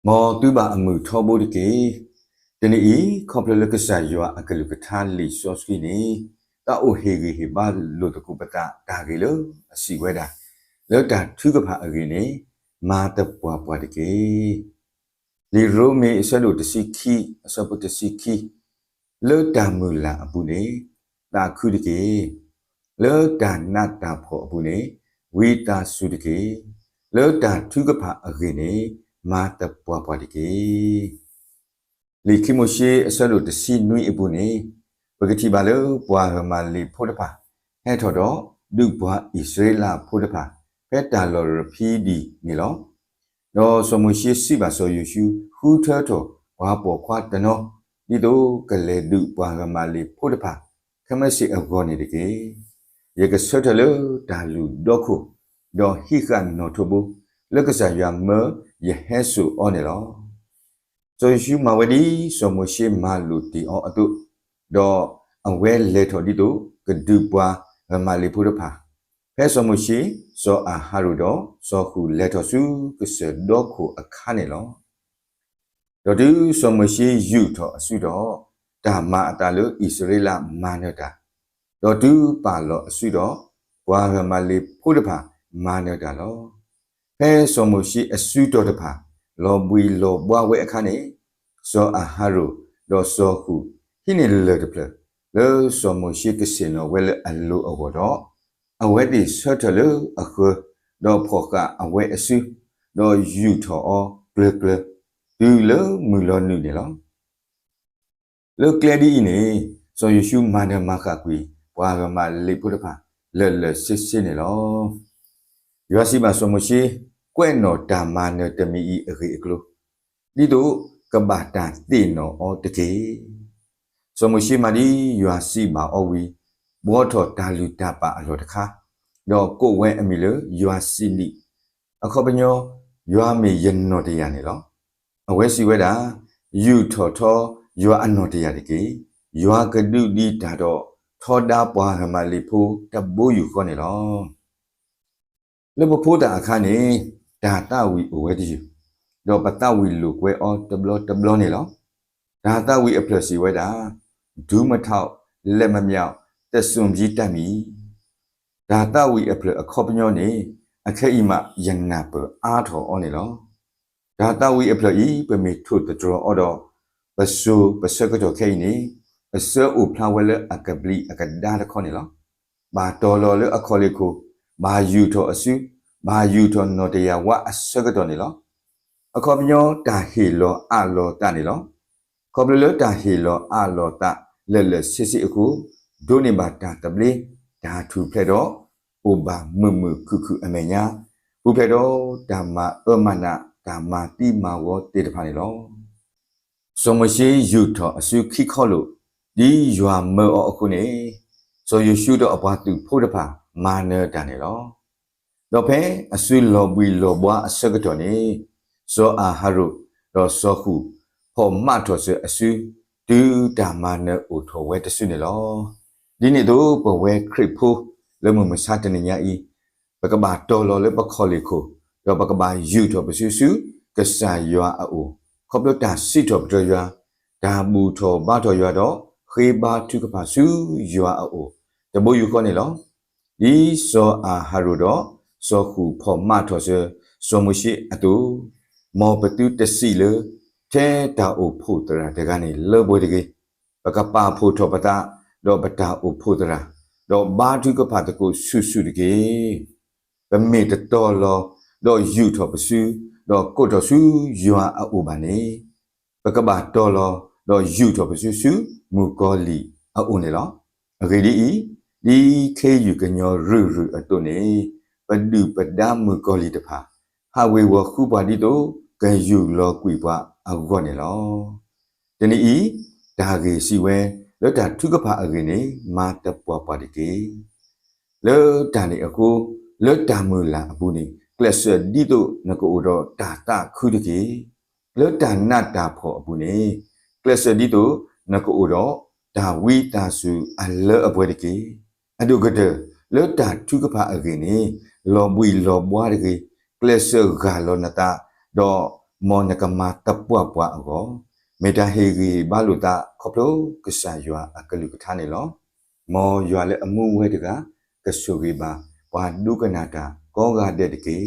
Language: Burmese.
မော်တူပါအမှုထောဘိုတကေတနီခေါပလလကဆာယောအကလုကထာလီဆော့စကီနီတာအိုဟေဂီဟေဘာလိုတကူပတာဒါကေလောအစီဝဲတာလောတာထုကဖာအကေနီမာတပွားပွားတကေလီရိုမီအစလိုတစီခီအစပတစီခီလောတာမူလာအပူနေတာခုတကေလောတာနတ်တာဖောအပူနေဝီတာစုတကေလောတာထုကဖာအကေနီမာတပွားပွားတကေလီခိမိုရှိအစလိုတစီနွိအပူနေပကတိပါလောပွားမာလီဖို့တပါဟဲထော်တော့ဒုပွားဣသရေလဖို့တပါဖက်တာလော်ရဖီဒီနီလောတော့စမရှိစီပါဆိုယူရှုဟူထထောဝါပေါ်ခွာတနောဒီတော့ကလေဒုပွားမာလီဖို့တပါခမရှိအကောနေတကေယေကဆွတ်တလောဒါလူဒေါခုဒေါဟိကန်နောထဘူလက်ကစားရမယဟဲဆူအော်နေလောဆိုရှုမဝဒီစမရှိမာလူတီအောအတုဒေါအဝဲလေထော်ဒီတို့ကဒုပွားမာလီဖို့တပါဖဲစမရှိစောအာဟာရုဒေါစောခုလေထော်စုကစဒေါခုအခါနေလောဒေါဒုစမရှိယူထော်အစုတော့ဒါမအတာလူဣသရေလမာနတာဒေါဒုပါလောအစုတော့ဘွာမာလီဖို့တပါမာနတာလောဖဲစမရှိအစုတော်တပါလောဘွီလောဘွားဝဲအခါနေစောအာဟာရုဒေါစောခုဟိနေလေတပလလောစမရှိကစင်နောဝဲအလိုအဝတော့အဝဲဒီဆော့တလူအခုဒေါဖောကအဝဲအစုဒေါယူထော်ဘလဘလဒီလောမူလောနုနေလောလောကလဒီနေဆိုယရှုမာနမခကွီဘွာကမလေပုတဖာလဲစစ်စစ်နေလောယောစီမစမရှိကွဲ့နော်ဓမ္မနတမီအခေကလိုဒီတို့ကဘာတာတိနော်အောတကေစမရှိမဒီယောစီမအောဝီဘောထောဒါလူတပါအလောတခါတော့ကိုဝဲအမီလယောစီနီအခုပညောယောမေယနောတရနေလောအဝဲစီဝဲတာယူထော်ထောယောအနောတရတကေယောကဒုဒီတာတော့ထောဒါပွားဟမလီဖူတဘိုးယူခေါ်နေလောလဘဖိုးတာအခါနေဒါတဝီအဝဲတယူတော့ပတဝီလူကွဲအောတဘလနေလောဒါတဝီအပလစီဝဲတာဒူးမထောက်လက်မမြောက်တက်စွန်ကြီးတက်မီဒါတဝီအပလအခေါပညောနေအခဲဤမယနာပအားထောအောနေလောဒါတဝီအပလဤပမေထုတတော်အောတော့ပဆူပစကတော်ခဲနေအစေဥဖလာဝဲလအကပလီအကဒါတခေါနေလောဘာတော်လောလအခေါလေးကိုဘာယူထောအစုဘာယူထောနောတရဝအစကတော်နေလောအခေါပညောတာဟီလောအလောတနေလောခေါပလလတာဟီလောအလောတလဲစစ်စစ်အခုဒိုနေဘာတာတပလီဒါထူဖလက်တော့ဥဘာမခုအမေညာဥဖလက်တော့ဓမ္မအမနာဓမ္မတိမာဝတေတဖာနေလောစမရှိယူထောအစုခိခေါလို့ဒီယွာမောအခုနေဆိုယရှုတော့အဘသူဖို့တဖာမာနတန်နေလောတော့ဖဲအဆွေလောဘီလောဘွားအစကတော်နေစောအာဟာရုတော့စောခုဖော်မတ်တော်ဆွေအဆွေဒူဓမ္မနဲ့ဥထောဝဲတဆွေနေလောဒီနေ့တော့ပဝဲခရစ်ဖို့လမမစားတနေညာဤပကဘာတော်လောလေပခေါ်လေခုတော့ပကဘာယူတော်ပစုစုကဆာယောအိုခေါပလတာစီတော်ပတော်ယောဒါမူတော်ဘာတော်ယောတော့ခေဘာထုကပါစုယောအိုတဘိုယူခေါ်နေလောဒီစောအာဟာရုတော့စောခုဖော်မတော်ဆွေစောမရှိအတူမောပတုတစီလေတဲတာအိုဖို့တရာတကနေလောဘွေတကေပကပါဖို့တော်ပတာတော့ပတာအိုဖို့တရာတော့ဘာထုကပါတကိုဆုတကေဗမေတတော်လောတော့ယူတော်ပစုတော့ကိုတော်စုယောအိုပါနေပကပါတော်လောတော့ယူတော်ပစုမူကောလီအိုနေလောအခေဒီခေယူကညောရူအတုနေပဒုပဒမူကောလီတဖာဟာဝေဝခုပါဒီတော့ကယူလောကွေပွားအကောနေလောတနီဤဒါကေစီဝဲလောတာထုကဖာအကေနေမာတပွားပါဒီကေလောတာနေအခုလောတာမူလာအပူနေကလဆဒီတော့နကိုတော့တာတာခုတကေလောတာနတာဖောအပူနေကလဆဒီတော့နကိုတော့ဒါဝီတာစုအလောအပွဲတကေအဒုကတလောတာထုကဖာအကေနေလောဘွီလောဘွားတကေကလဆဂါလောနတာတော့ မောနကမာတပွားပွားအောမေတာဟေဂီဘာလူတာခေါပလိုကဆာယွာအကလူကထာနေလောမောယွာလေအမှုဝဲတကကဆူဂီဘာပွာဒုကနာတာကောဂါတဲ့တကေ